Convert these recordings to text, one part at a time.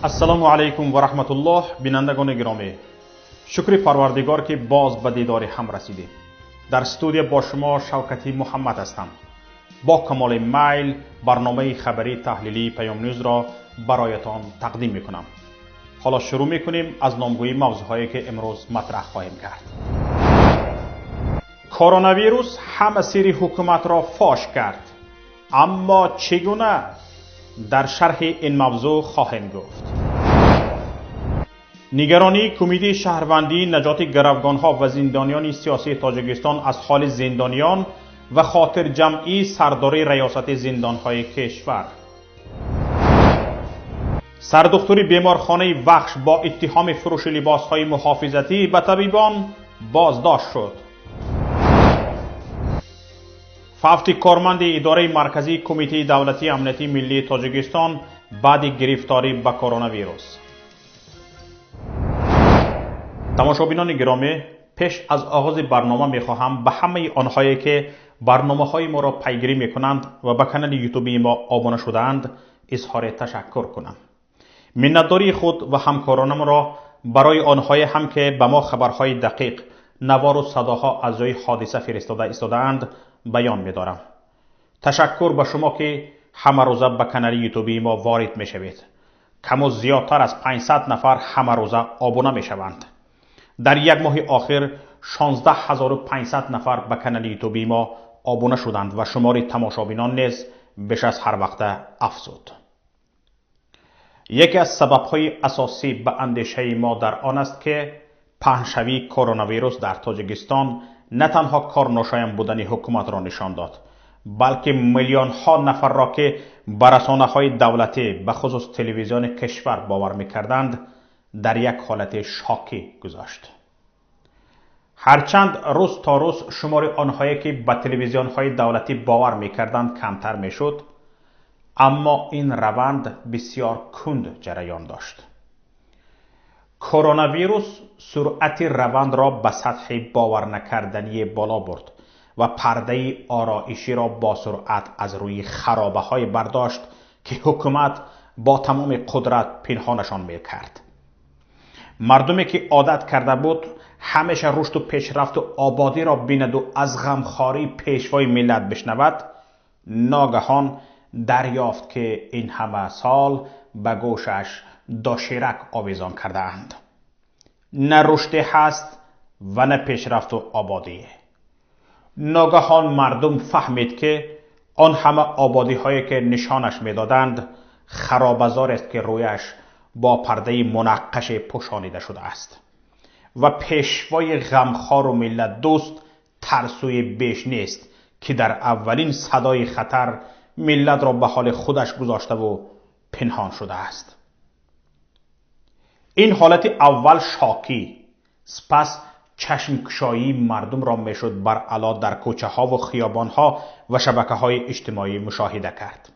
السلام علیکم و رحمت الله. بینندگان گرامی، شکر پروردگار که باز به دیدار هم رسیدیم. در استودیو با شما شوکتی محمد هستم. با کمال میل برنامه خبری تحلیلی پیام نیوز را برایتان تقدیم میکنم. حالا شروع میکنیم از نامگویی موضوعهایی که امروز مطرح خواهیم کرد. کرونا ویروس همه سری حکومت را فاش کرد، اما چگونه؟ در شرح این موضوع خواهیم گفت. نگرانی کمیته شهروندی نجات گروگانها و زندانیان سیاسی تاجیکستان از حال زندانیان و خاطر جمعی سرداری ریاست زندانهای کشور. سردختری بیمارخانه وخش با اتهام فروش لباسهای محافظتی به طبیبان بازداشت شد. فوت کارمند اداره مرکزی کمیته دولتی امنیتی ملی تاجیکستان بعد گرفتاری به کرونا ویروس. تماشابینان گرامی، پیش از آغاز برنامه میخواهم به همه آنهایی که برنامه‌های ما را پیگیری میکنند و به کانال یوتیوبی ما آبونه شده‌اند اظهار تشکر کنم. منتداری خود و همکارانم را برای آنهایی هم که به ما خبرهای دقیق، نوار و صداها از جای حادثه فرستاده ایستاده‌اند بیان می‌دارم. تشکر به شما که همه روزه به کانال یوتیوبی ما وارد میشوید. کم و زیادتر از 500 نفر همه روزه آبونه میشوند. در یک ماه آخر 16500 نفر به کانال یوتیوبی ما آبونه شدند و شمار تماشابینان نیز بیش از هر وقت افزود. یکی از سبب‌های اساسی به اندیشه ما در آن است که پهنشوی کرونا ویروس در تاجیکستان نه تنها کار ناشایان بودن حکومت را نشان داد، بلکه میلیون ها نفر را که به رسانه‌های دولتی به خصوص تلویزیون کشور باور می‌کردند در یک حالت شاکی گذاشت. هرچند روز تا روز شمار آنهایی که به تلویزیون‌های دولتی باور می‌کردند کمتر می‌شد، اما این روند بسیار کند جریان داشت. کرونا ویروس سرعت روند را به سطح باور نکردنی بالا برد و پرده آرایشی را با سرعت از روی خرابه‌های برداشت که حکومت با تمام قدرت پنهانشان می‌کرد. مردمی که عادت کرده بود همیشه رشد و پیشرفت و آبادی را بیند و از غمخواری پیشوای ملت بشنود، ناگهان دریافت که این همه سال به گوشش داشیرک آویزان کرده اند. نه رشد هست و نه پیشرفت و آبادی. ناگهان مردم فهمید که آن همه آبادی هایی که نشانش میدادند خرابزار است که رویش با پرده منقش پوشانیده شده است و پیشوای غمخوار و ملت دوست ترسوی بیش نیست که در اولین صدای خطر ملت را به حال خودش گذاشته و پنهان شده است. این حالت اول شاکی، سپس چشمکشایی مردم را میشد بر علا در کوچه ها و خیابان ها و شبکه های اجتماعی مشاهده کرد.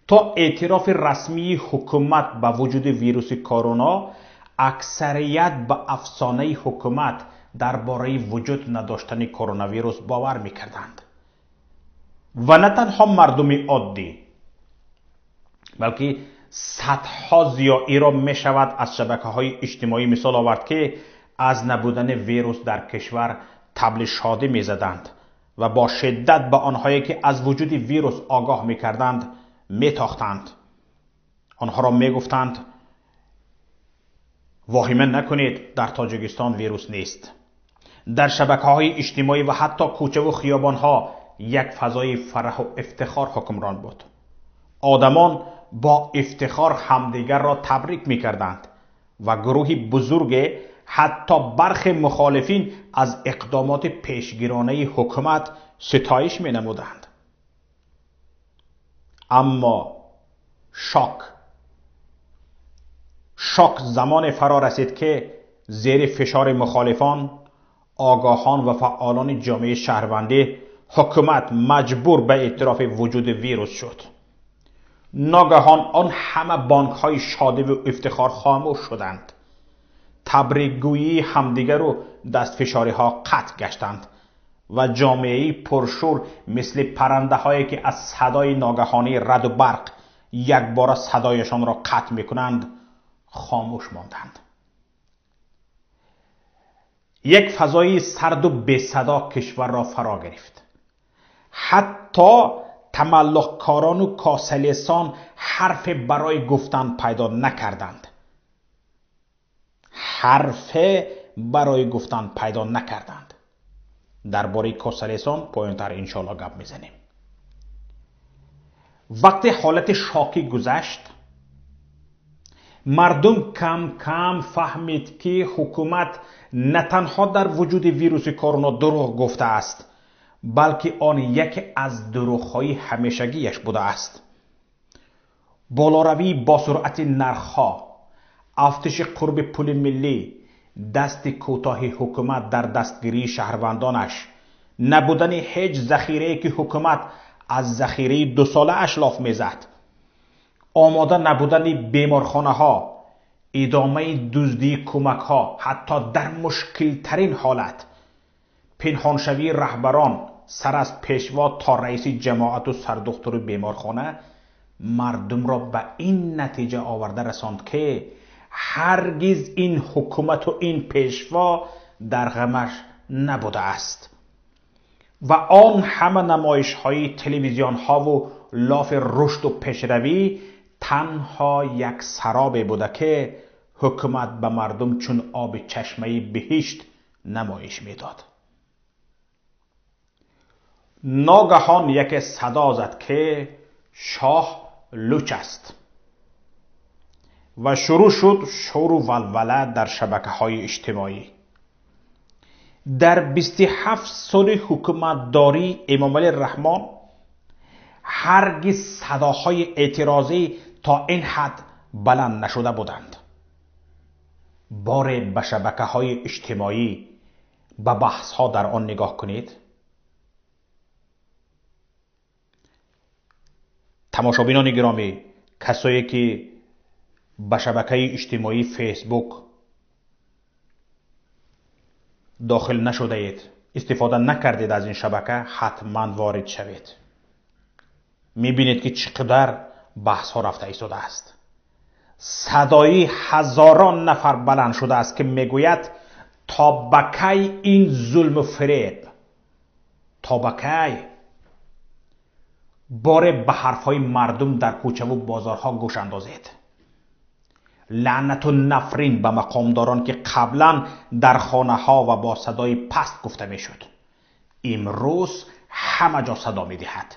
تا اعتراف رسمی حکومت به وجود ویروس کرونا، اکثریت به افسانه حکومت درباره وجود نداشتن کرونا ویروس باور میکردند و نه تنها مردم عادی، بلکه صدها زیایی را می شود از شبکه های اجتماعی مثال آورد که از نبودن ویروس در کشور طبل شادی می زدند و با شدت به آنهایی که از وجود ویروس آگاه می کردند می تاختند. آنها را می گفتند واهمه نکنید، در تاجیکستان ویروس نیست. در شبکه های اجتماعی و حتی کوچه و خیابان ها یک فضای فرح و افتخار حکمران بود. آدمان با افتخار همدیگر را تبریک می کردند و گروهی بزرگ حتی برخی مخالفین از اقدامات پیشگیرانه حکومت ستایش می نمودند. اما شاک زمان فرا رسید که زیر فشار مخالفان، آگاهان و فعالان جامعه شهروندی حکومت مجبور به اعتراف وجود ویروس شد. ناگهان آن همه بانک های شادی و افتخار خاموش شدند. تبریک‌گویی همدیگر و دست فشاری ها قطع گشتند و جامعه پرشور مثل پرنده هایی که از صدای ناگهانی رعد و برق یک بار صدایشان را قطع میکنند خاموش ماندند. یک فضای سرد و بی صدا کشور را فرا گرفت. حتی تملق‌کاران و کاسلیسان حرف برای گفتن پیدا نکردند. درباره کاسلیسان پایان‌تر انشاءالله گپ میزنیم. وقتی حالت شاکی گذشت، مردم کم کم فهمید که حکومت نه تنها در وجود ویروس کرونا دروغ گفته است، بلکه آن یکی از دروغ‌های همیشگیش بوده است. بالاروی با سرعت نرخ‌ها، افزایش قرب پول ملی، دست کوتاه حکومت در دستگیری شهروندانش، نبودن هیچ ذخیره‌ای که حکومت از ذخیره 2 ساله اش لاف میزد، آماده نبودن بیمارخانه‌ها، ادامه دزدی کمک‌ها حتی در مشکل ترین حالت، پنهانشوی رهبران سر از پیشوا تا رئیس جماعت و سردختر بیمارخانه مردم را به این نتیجه آورده رساند که هرگز این حکومت و این پیشوا در غمش نبوده است و آن همه نمایش های تلویزیون ها و لاف رشد و پیشروی تنها یک سراب بوده که حکومت به مردم چون آب چشمه بهشت نمایش میداد. ناگهان یک صدا زد که شاه لوچ است و شروع شد شور و ولوله در شبکه‌های اجتماعی. در 27 سال حکومتداری امامعلی رحمان هرگز صداهای اعتراضی تا این حد بلند نشده بودند. بار به شبکه‌های اجتماعی، به بحث‌ها در آن نگاه کنید. تماشابینان گرامی، کسایی که به شبکه اجتماعی فیسبوک داخل نشده اید، استفاده نکردید از این شبکه، حتما وارد شوید. میبینید که چقدر بحث ها رفته ایستاده است. صدای هزاران نفر بلند شده است که میگوید تا بکی این ظلم و فریب، تا بکی باره به حرفهای مردم در کوچه و بازارها گوش اندازید. لعنت و نفرین به مقامداران که قبلا در خانه ها و با صدای پست گفته می شد، امروز همه جا صدا می دهد.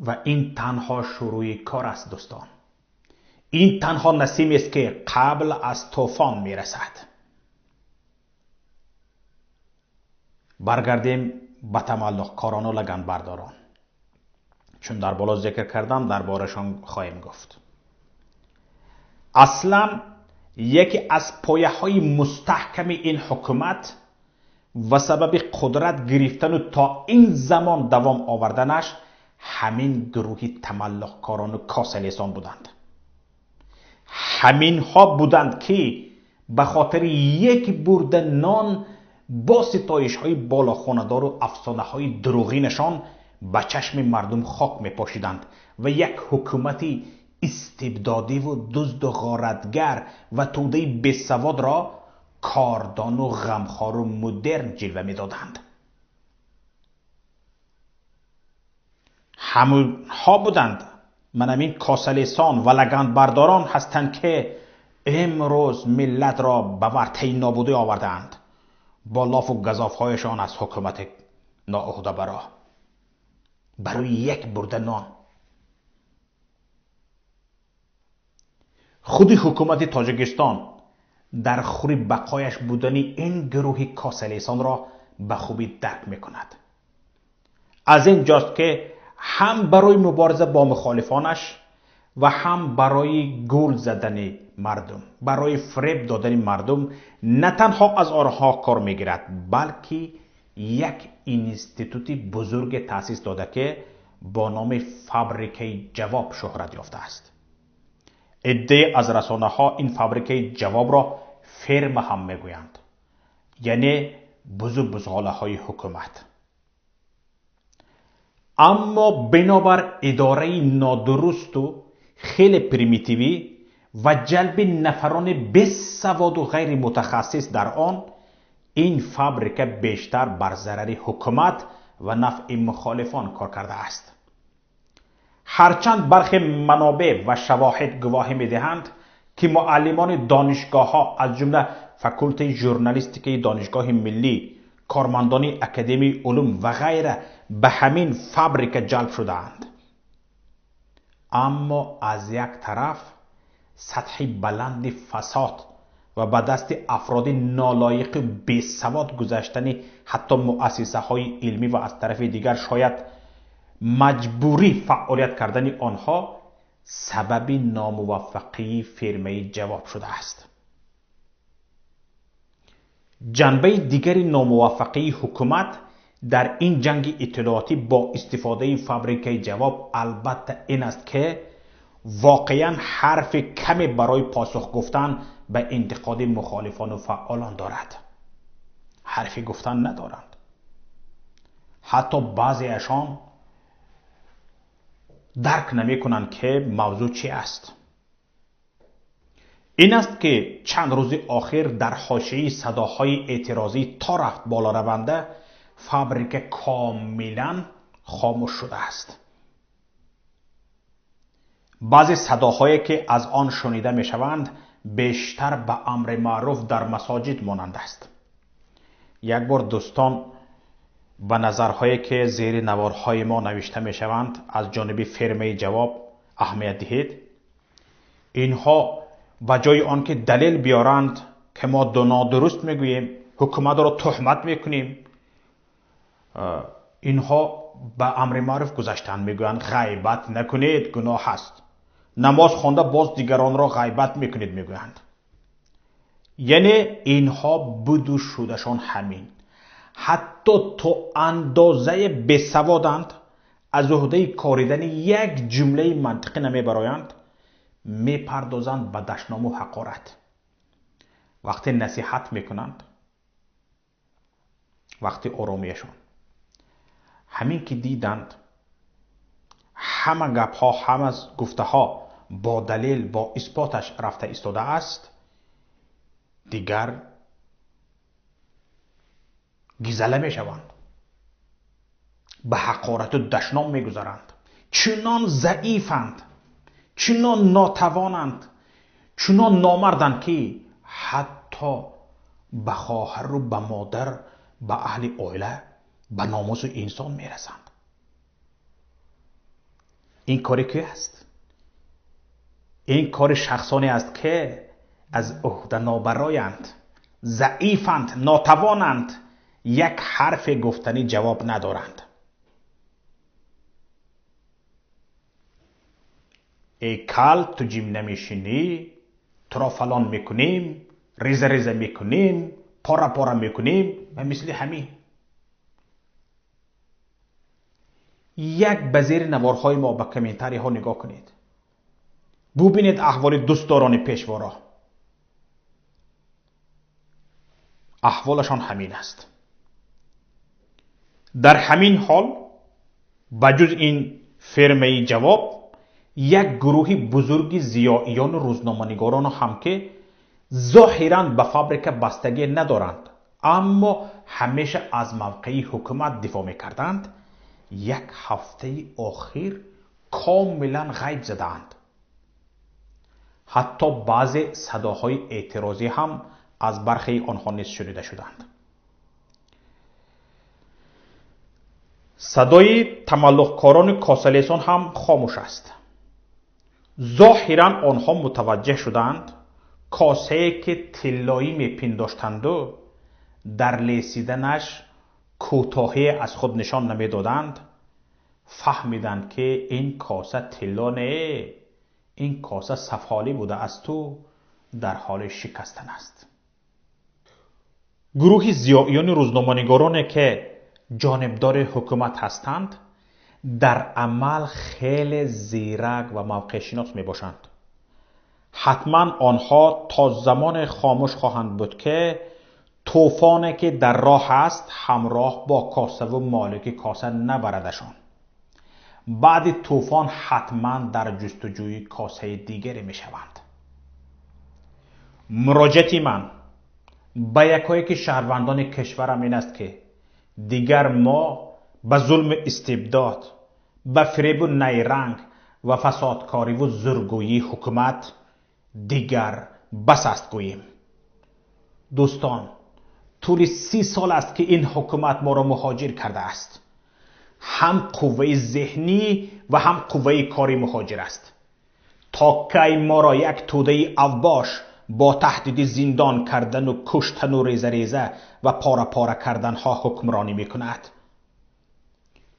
و این تنها شروع کار است دوستان. این تنها نسیمی است که قبل از طوفان می رسد. برگردیم به تملق‌کاران و لگن برداران، چون در بالا ذکر کردم دربارشان خواهیم گفت. اصلا یکی از پایه های مستحکم این حکومت و سبب قدرت گرفتن و تا این زمان دوام آوردنش همین گروه تملق‌کاران و کاسلیسان بودند. همین ها بودند که به خاطر یک برده نان با ستایش های بالاخانه‌دار و افسانه های دروغینشان به چشم مردم خاک می پاشیدند و یک حکومتی استبدادی و دزد و غارتگر و توده بیسواد را کاردان و غمخوار و مدرن جلوه می دادند. همونها بودند، این کاسلیسان و لگن برداران هستند که امروز ملت را به ورطه نابودی آوردند با لاف و گزافهایشان از حکومت ناعهده برای یک برده نان. خود حکومت تاجیکستان در خور بقایش بودن این گروه کاسلیسان را به خوبی درک میکند. از این جاست که هم برای مبارزه با مخالفانش و هم برای گول زدن مردم، برای فریب دادن مردم نه تنها از آنها کار میگیرد، بلکه یک اینستیتوت بزرگ تأسیس داده که با نام فابریکه جواب شهرت یافته است. عده از رسانه ها این فابریکه جواب را فرم هم میگویند، یعنی بزرگاله های حکومت. اما بنابر اداره نادرست و خیلی پریمیتیوی و جلب نفران بی‌سواد و غیر متخصص در آن، این فابریکه بیشتر بر ضرر حکومت و نفع مخالفان کار کرده است. هرچند برخی منابع و شواهد گواهی می‌دهند که معلمان دانشگاه‌ها از جمله فاکولته ژورنالیستیک دانشگاه ملی، کارمندان اکادمی علوم و غیره به همین فابریکه جلب شده‌اند. اما از یک طرف سطح بلند فساد و به دست افراد نالایق بی‌سواد گذاشتن حتی مؤسسه های علمی و از طرف دیگر شاید مجبوری فعالیت کردن آنها سبب ناموفقی فرمه جواب شده است. جنبه دیگری ناموفقی حکومت در این جنگ اطلاعاتی با استفاده فابریکه جواب البته این است که واقعا حرف کمی برای پاسخ گفتن به انتقاد مخالفان و فعالان دارد. حرفی گفتن ندارند. حتی بعضیشان درک نمی کنند که موضوع چی است. این است که چند روز آخر در حاشیه صداهای اعتراضی تا رفت بالا رونده فابریکه کاملا خاموش شده است. بعضی صداهایی که از آن شنیده می شوند بیشتر به امر معروف در مساجد مانند است. یک بار دوستان به نظرهایی که زیر نوارهای ما نوشته می شوند از جانب فرمه جواب اهمیت دهید. اینها به جای آنکه دلیل بیارند که ما نادرست میگوییم، حکومت را تهمت میکنیم، اینها به امر معروف گذاشتن، میگویند غیبت نکنید گناه است. نماز خوانده باز دیگران را غیبت میکنید میگویند. یعنی اینها بدو شدشان همین. حتی تو اندازه بی‌سوادند، از عهده کاریدن یک جمله منطقی نمیبرایند، میپردازند به دشنام و حقارت. وقتی نصیحت میکنند، وقتی آرامیشان، همین که دیدند همه گپ ها، همه گفته ها با دلیل با اثباتش رفته ایستاده است، دیگر گیزله می شوند، به حقارت و دشنام می گذارند. چنان ضعیفند، چنان ناتوانند، چنان نامردند که حتی به خواهر و به مادر، به اهل عائله، به ناموس انسان می رسند. این کاری که است؟ این کار شخصانی است که از عهده نابرایند، ضعیفند، ناتوانند، یک حرف گفتنی جواب ندارند. ای کل تو جیم نمیشینی، تو را فلان میکنیم، ریزه ریزه میکنیم، پارا پارا میکنیم و مثل همین. یک بزیر نوارهای ما به کامنتاری ها نگاه کنید. ببینید احوال دوستداران پیشوا را. احوالشان همین است. در همین حال بجز این فرمه جواب یک گروه بزرگی ضیائیان و روزنامه‌نگاران هم که ظاهراً به فابریکه بستگی ندارند اما همیشه از موقع حکومت دفاع می‌کردند، یک هفته آخر کاملا غیب زدند. حتی بعضی صداهای اعتراضی هم از برخی آنها نیز شنیده شدند. صدای تملق‌کاران کاسلیسان هم خاموش است. ظاهراً آنها متوجه شدند کاسه‌ای که طلایی می‌پنداشتند و در لیسیدنش کوتاهی از خود نشان نمی‌دادند، فهمیدند که این کاسه طلا نه، این کاسه صفحالی بوده است و در حال شکستن است. گروه ضیائیان روزنامه‌نگارانی که جانبدار حکومت هستند در عمل خیلی زیرک و موقع شناس می باشند. حتما آنها تا زمان خاموش خواهند بود که طوفانی که در راه است همراه با کاسه و مالک کاسه نبردشان. بعد طوفان حتما در جستجوی کاسه دیگری می شوند. مراجعه من به یکایک شهروندان کشورم این است که دیگر ما به ظلم استبداد، به فریب و نیرنگ و فسادکاری و زورگویی حکومت دیگر بس است گوییم. دوستان، طول 30 سال است که این حکومت ما را مهاجر کرده است. هم قوه ذهنی و هم قوه کاری مهاجر است. تا کی ما را یک توده اوباش با تهدید زندان کردن و کشتن و ریزه ریزه و پاره پاره کردن ها حکمرانی می کند؟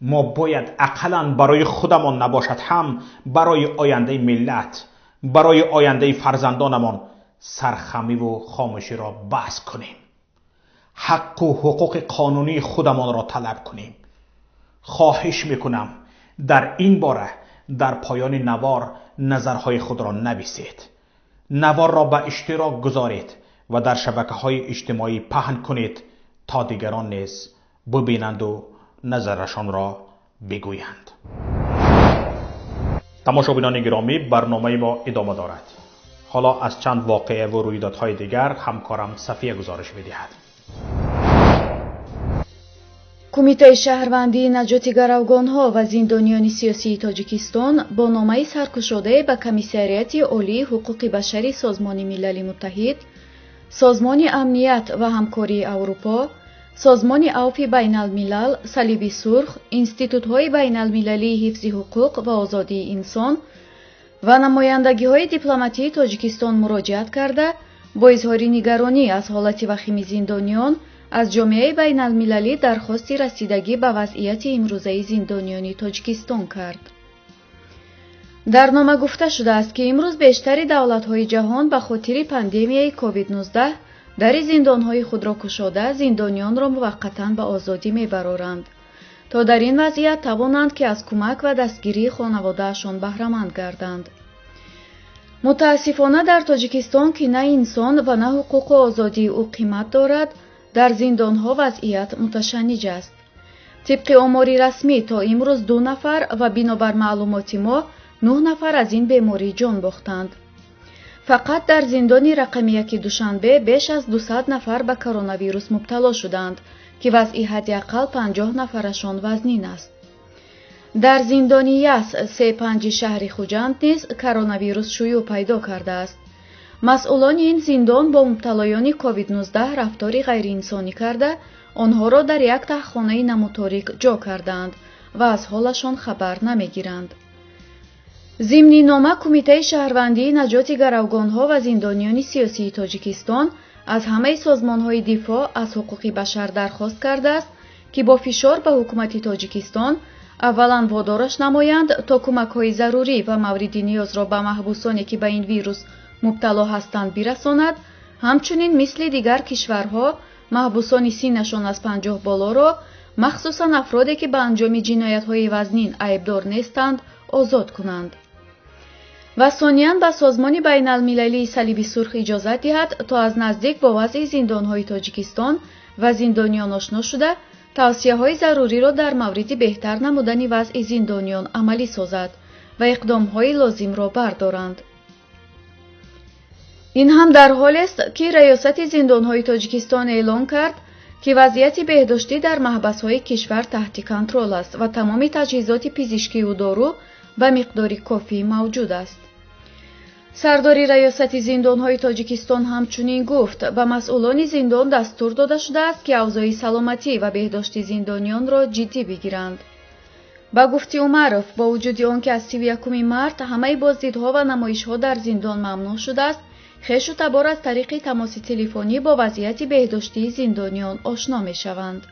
ما باید اقلاً برای خودمان نباشد هم برای آینده ملت، برای آینده فرزندانمان سرخمی و خاموشی را بس کنیم. حق و حقوق قانونی خودمان را طلب کنیم. خواهش میکنم در این باره در پایان نوار نظرهای خود را نویسید. نوار را به اشتراک گذارید و در شبکه‌های اجتماعی پهن کنید تا دیگران نیز ببینند و نظرشان را بگویند. تماشابینان گرامی، برنامه ما ادامه دارد. حالا از چند واقعه و رویدادهای دیگر همکارم صفیه گزارش می‌دهد. کمیته شهروندی نجات گروگان‌ها و زندانیان سیاسی تاجیکستان با نامه سرکشاده به کمیساریات عالی حقوق بشری سازمان ملل متحد، سازمان امنیت و همکاری اروپا، سازمان عفو بین الملل، صلیب سرخ، انستیتوت‌های بین المللی حفظ حقوق و آزادی انسان و نمایندگی‌های دیپلماتی تاجیکستان مراجعت کرده با اظهار نگرانی از حالت وخیم زندانیان از جامعه بین المللی درخواست رسیدگی به وضعیت امروزه زندانیان تاجیکستان کرد. در نامه گفته شده است که امروز بیشتر دولت‌های جهان به خاطر پاندمیای کووید 19 در زندان‌های خود را گشوده زندانیان را موقتاً به آزادی می‌برند تا در این وضعیت توانند که از کمک و دستگیری خانواده‌شان بهره‌مند گردند. متاسفانه در تاجیکستان که نه انسان و نه حقوق و آزادی او قیمت دارد، در زندان‌ها وضعیت متشنج است. طبق آمار رسمی تا امروز 2 نفر و بنابر معلومات ما 9 نفر از این بیماری جان باختند. فقط در زندان رقم 1 دوشنبه بیش از 200 نفر به کرونا ویروس مبتلا شدند که وضع حداقل 50 نفرشان وزنین است. در زندان یس 35 شهر خوجند نیز کرونا ویروس شیوع پیدا کرده است. مسئولان این زندان با مبتلایان کووید 19 رفتاری غیر انسانی کرده آنها را در یک تهخانه نموتاریک جا کردند و از حالشان خبر نمیگیرند. ضمن نامه کمیته شهروندی نجات گروگان‌ها و زندانیان سیاسی تاجیکستان از همه سازمان‌های دفاع از حقوق بشر درخواست کرده است که با فشار به حکومت تاجیکستان اولاً وادارش نمایند تا کمک‌های ضروری و مورد نیاز را به محبوسانی که به این ویروس مبتلا هستند برساند، همچنین مثل دیگر کشورها محبوسان سنشان از 50 بالا را مخصوصاً افرادی که به انجام جنایت‌های وزنین عیبدار نیستند آزاد کنند. و ثانیاً به سازمان بین المللی صلیب سرخ اجازت دهد تا از نزدیک با وضع زندان‌های تاجیکستان و زندانیان آشنا شده توصیه‌های ضروری را در مورد بهتر نمودن وضع زندانیان عملی سازد و اقدام‌های لازم را بردارند. این هم در حال است که ریاست زندان‌های تاجیکستان اعلام کرد که وضعیت بهداشتی در محبس‌های کشور تحت کنترل است و تمام تجهیزات پزشکی و دارو به مقدار کافی موجود است. سردار ریاست زندان‌های تاجیکستان همچنین گفت به مسئولان زندان دستور داده شده است که اوضاع سلامتی و بهداشتی زندانیان را جدی بگیرند. با گفته عمرف با وجود آنکه از 31 مارس همه بازدیدها و نمایش‌ها در زندان ممنوع شده است، خویش و تبار از طریق تماس تلفنی با وضعیت بهداشتی زندانیان آشنا می‌شوند.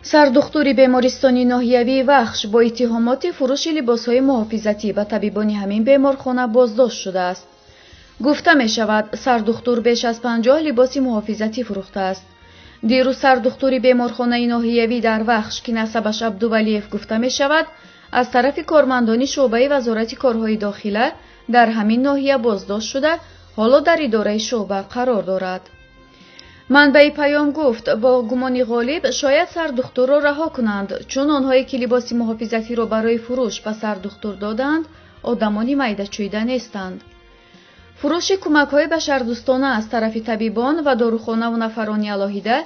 سردختور بیمارستان ناحیوی وخش با اتهامات فروش لباس‌های محافظتی به طبیبان همین بیمارخانه بازداشت شده است. گفته می شود سردختور بیش از 50 لباس محافظتی فروخته است. دیروز سردختور بیمارخانه ناحیوی در وخش که نسبش عبدولیف گفته می شود از طرف کارمندان شعبه وزارت کارهای داخله در همین ناحیه بازداشت شده حالا در اداره شعبه قرار دارد. манбаи паём гуфт бо гумони ғолиб шояд сардухтурро раҳо кунанд, чун онҳое ки либоси муҳофизатиро барои фурӯш ба сардухтур доданд одамони майдачӯида нестанд. фурӯши кӯмакҳои башардӯстона аз тарафи табибон ва дорухонаву нафарони алоҳида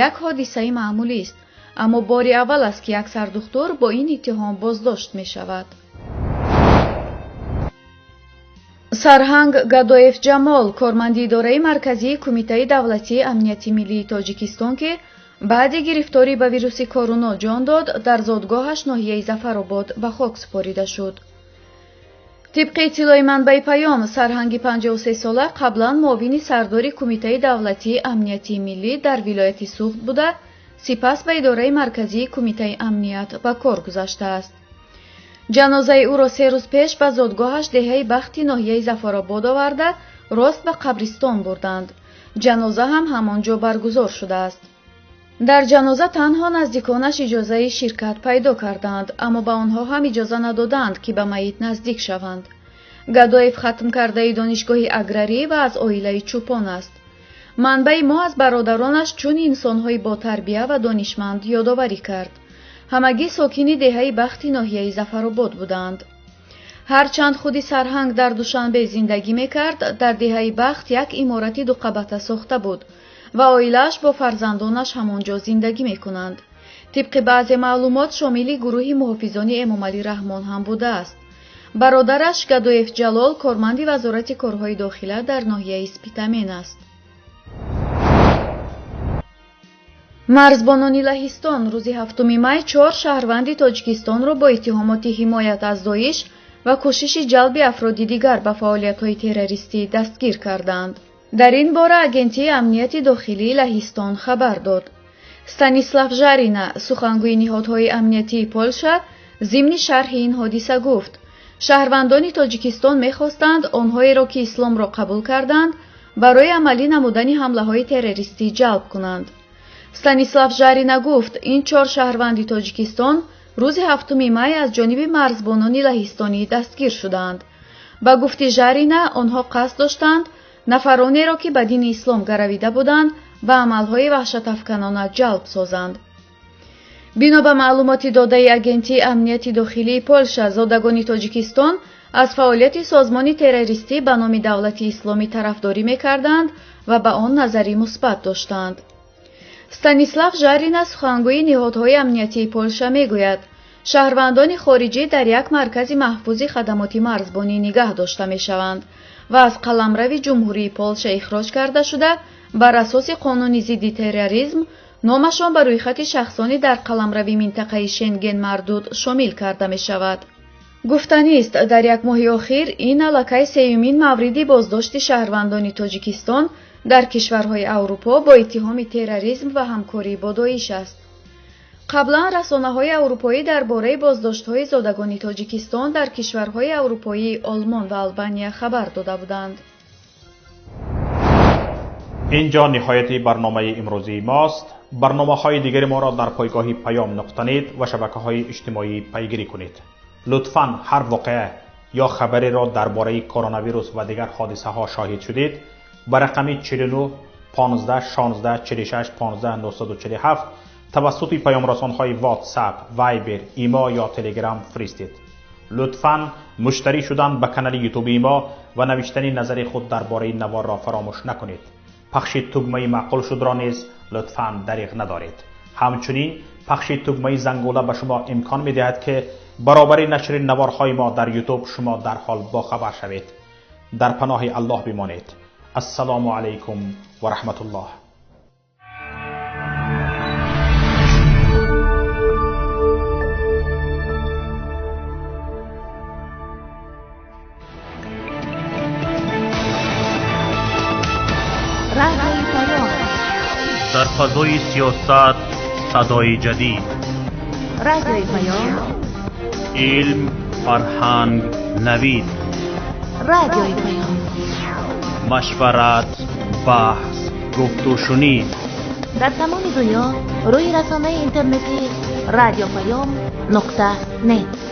як ҳодисаи маъмулист, аммо бори аввал аст ки як сардухтур бо ин иттиҳом боздошт мешавад. сарҳанг гадоев ҷамол, корманди идораи марказии кумитаи давлатии амнияти миллии тоҷикистон ки баъди гирифторӣ ба вируси короно ҷон дод, дар зодгоҳаш ноҳияи Зафаробод ба хок супорида шуд. тибқи иттилои манбаи паём, сарҳанги 53 сола қаблан муовини сардори кумитаи давлатии амнияти миллӣ дар вилояти Суғд буда, сипас ба идораи марказии кумитаи амният ба кор гузаштааст. ҷанозаи ӯро 3 рӯз пеш ба зодгоҳаш деҳаи Бахти ноҳияи Зафаробод оварда, рост ба қабристон бурданд. ҷаноза ҳам ҳамонҷо баргузор шудааст. дар ҷаноза танҳо наздиконаш иҷозаи ширкат пайдо карданд, аммо ба онҳо ҳам иҷоза надоданд ки ба маит наздик шаванд. гадоев хатмкардаи донишгоҳи аграрӣ ва аз оилаи чӯпон аст. манбаи мо аз бародаронаш чун инсонҳои ботарбия ва донишманд ёдоварӣ кард. ҳамагӣ сокини деҳаи Бахти ноҳияи Зафаробод буданд. ҳарчанд худи сарҳанг дар Душанбе зиндагӣ мекард, дар деҳаи Бахт як иморати дуқабата сохта буд ва оилааш бо фарзандонаш ҳамонҷо зиндагӣ мекунанд. тибқи баъзе маълумот шомили гурӯҳи муҳофизони Эмомалӣ Раҳмон ҳам будааст. бародараш Гадоев Ҷалол корманди вазорати корҳои дохила дар ноҳияи Спитамен аст. марзбонони Лаҳистон рӯзи 7 май 4 шаҳрванди Тоҷикистонро бо иттиҳомоти ҳимоят аз Доиш ва кӯшиши ҷалби афроди дигар ба фаъолиятҳои террористӣ дастгир карданд. дар ин бора агентии амнияти дохилии Лаҳистон хабар дод. Станислав Жарина, сухангӯи ниҳодҳои амниятии Полша, зимни шарҳи ин ҳодиса гуфт: шаҳрвандони Тоҷикистон мехостанд онҳоеро ки исломро қабул карданд, барои амалӣ намудани ҳамлаҳои террористӣ ҷалб кунанд. станислав Жарина гуфт, ин 4 шаҳрванди Тоҷикистон рӯзи 7 май аз ҷониби марзбонони лаҳистонӣ дастгир шуданд. ба гуфти Жарина, онҳо қасд доштанд нафаронеро ки ба дини ислом гаравида буданд ба амалҳои ваҳшатафканона ҷалб созанд. бино ба маълумоти додаи агентии амнияти дохилии Полша, зодагони Тоҷикистон аз фаъолияти созмони террористӣ ба номи давлати исломӣ тарафдорӣ мекарданд ва ба он назари мусбат доштанд. станислав Жарина, сухангӯи ниҳодҳои амниятии Полша, мегӯяд, шаҳрвандони хориҷӣ дар як маркази маҳфузи хадамоти марзбонӣ нигаҳ дошта мешаванд ва аз қаламрави ҷумҳурии Полша ихроҷ карда шуда, бар асоси қонуни зидди терроризм номашон ба рӯйхати шахсони дар қаламрави минтақаи Шенген мардуд шомил карда мешавад. гуфтанист, дар як моҳи охир ин аллакай сеюмин мавриди боздошти шаҳрвандони Тоҷикистон дар кишварҳои Аврупо бо иттиҳоми терроризм ва ҳамкорӣ бо Доиш аст. қаблан расонаҳои аврупоӣ дар бораи боздоштҳои зодагони Тоҷикистон дар кишварҳои аврупоӣ, Олмон ва Албания хабар дода буданд. اینجا نهایت برنامه امروزی ماست. برنامه‌های دیگر ما را در پایگاه payom.net و شبکه‌های اجتماعی پیگیری کنید. لطفاً هر واقعه یا خبری را درباره کرونا ویروس و دیگر حادثه ها شاهد شدید به رقم 49 15 16 46 15 947 توسط پیام رسان‌های واتساپ، وایبر، ایما یا تلگرام فرستید. لطفاً مشترک شدن به کانال یوتیوب ما و نوشتن نظر خود درباره نوار را فراموش نکنید. پخش توگمه معقول شد را نیز لطفاً دریغ ندارید. همچنین پخش توگمه زنگوله به شما امکان می دهد که برابر نشر نوارهای ما در یوتیوب شما در حال با خبر شوید. در پناه الله بمانید. السلام علیکم و رحمت الله. در فضای سیاست صدای جدید. رادیوی پیام. علم، فرهنگ، نوید. رادیوی پیام. مشورت، بحث، گفت و شنید. در تمام دنیا روی رسانه اینترنتی رادیو پیام .net